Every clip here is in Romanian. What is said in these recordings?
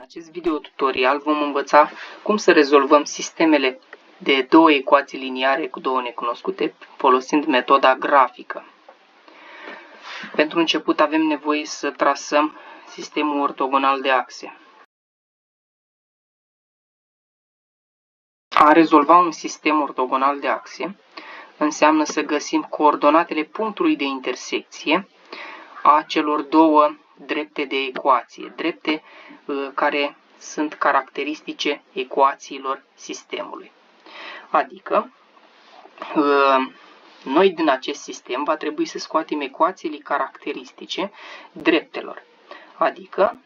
acest video tutorial vom învăța cum să rezolvăm sistemele de două ecuații liniare cu două necunoscute folosind metoda grafică. Pentru început avem nevoie să trasăm sistemul ortogonal de axe. A rezolva un sistem ortogonal de axe înseamnă să găsim coordonatele punctului de intersecție a celor două drepte de ecuație, drepte care sunt caracteristice ecuațiilor sistemului. Adică, noi din acest sistem va trebui să scoatem ecuațiile caracteristice dreptelor. Adică,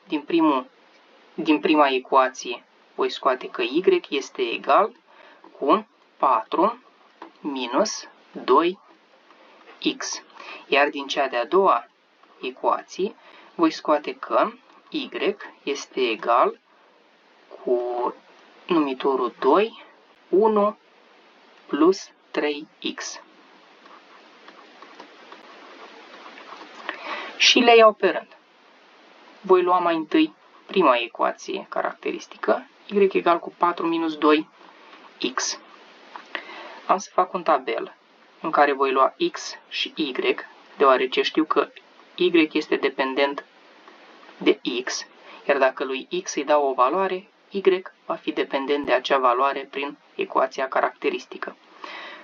din prima ecuație voi scoate că y este egal cu 4 minus 2x. Iar din cea de-a doua ecuație voi scoate că y este egal cu numitorul 2, 1 plus 3x. Și le iau pe rând. Voi lua mai întâi prima ecuație caracteristică, y egal cu 4 minus 2x. Am să fac un tabel în care voi lua x și y, deoarece știu că y este dependent de x, iar dacă lui x îi dau o valoare, y va fi dependent de acea valoare prin ecuația caracteristică.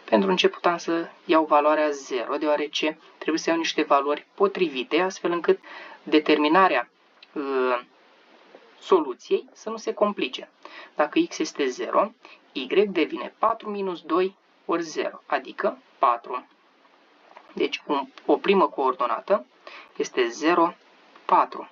Pentru început am să iau valoarea 0, deoarece trebuie să iau niște valori potrivite, astfel încât determinarea soluției să nu se complice. Dacă x este 0, y devine 4 minus 2 ori 0, adică 4. Deci o primă coordonată este 0, 4.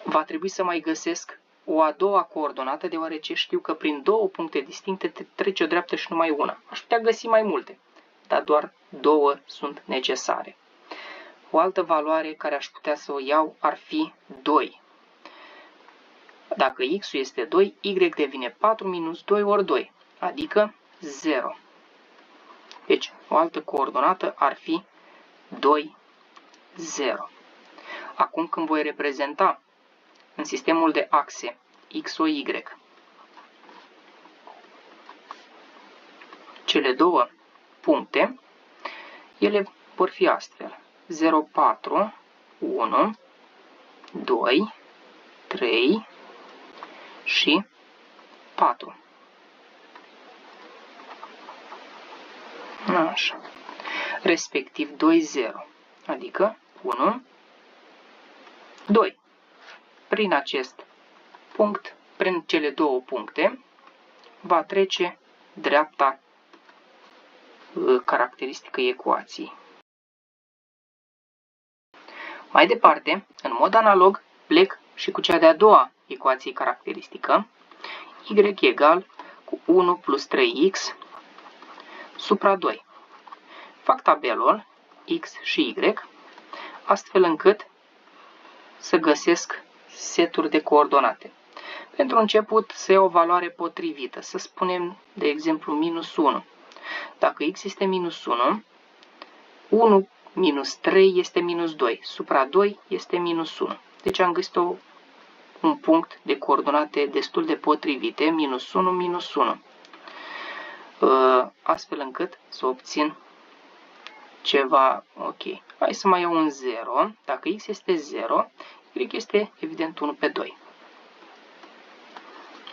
Va trebui să mai găsesc o a doua coordonată, deoarece știu că prin două puncte distincte trece o dreaptă și numai una. Aș putea găsi mai multe, dar doar două sunt necesare. O altă valoare care aș putea să o iau ar fi 2. Dacă x-ul este 2, y devine 4 minus 2 ori 2, adică 0. Deci, o altă coordonată ar fi 2, 0. Acum când voi reprezenta în sistemul de axe x-o-y cele două puncte, ele vor fi astfel: 0, 4, 1, 2, 3 și 4. Așa. Respectiv 2, 0, adică 1, 2. Prin acest punct, prin cele două puncte, va trece dreapta caracteristică ecuației. Mai departe, în mod analog, plec și cu cea de-a doua ecuație caracteristică, y egal cu 1 plus 3x supra 2. Fac tabelul x și y, astfel încât să găsesc seturi de coordonate. Pentru început să iau o valoare potrivită, să spunem, de exemplu, minus 1. Dacă x este minus 1, 1 minus 3 este minus 2, supra 2 este minus 1. Deci am găsit un punct de coordonate destul de potrivite, minus 1, minus 1. Astfel încât să obțin ceva ok. Hai să mai iau un 0. Dacă x este 0, y este evident 1 pe 2.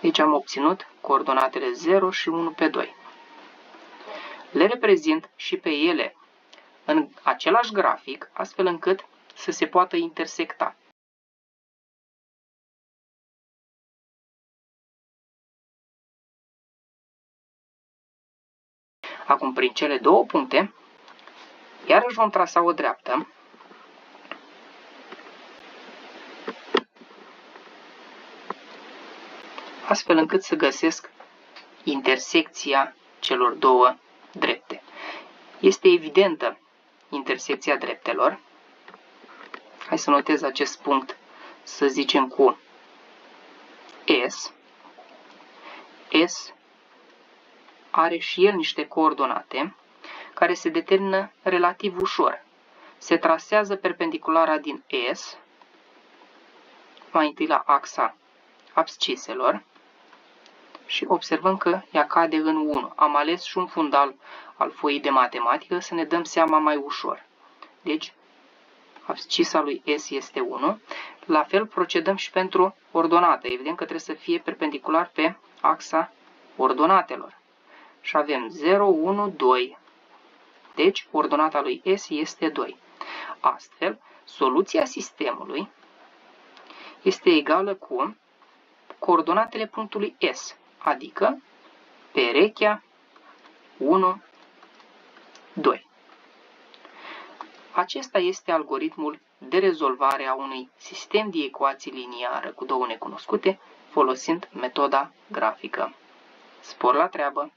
Deci am obținut coordonatele 0 și 1 pe 2. Le reprezint și pe ele în același grafic, astfel încât să se poată intersecta. Acum, prin cele două puncte, iarăși vom trasa o dreaptă, astfel încât să găsesc intersecția celor două drepte. Este evidentă intersecția dreptelor. Hai să notez acest punct, să zicem cu S. S are și el niște coordonate care se determină relativ ușor. Se trasează perpendiculara din S mai întâi la axa absciselor și observăm că ea cade în 1. Am ales și un fundal al foii de matematică să ne dăm seama mai ușor. Deci, abscisa lui S este 1. La fel procedăm și pentru ordonată. Evident că trebuie să fie perpendicular pe axa ordonatelor. Și avem 0, 1, 2. Deci, ordonata lui S este 2. Astfel, soluția sistemului este egală cu coordonatele punctului S, adică perechea 1, 2. Acesta este algoritmul de rezolvare a unui sistem de ecuații liniară cu două necunoscute folosind metoda grafică. Spor la treabă!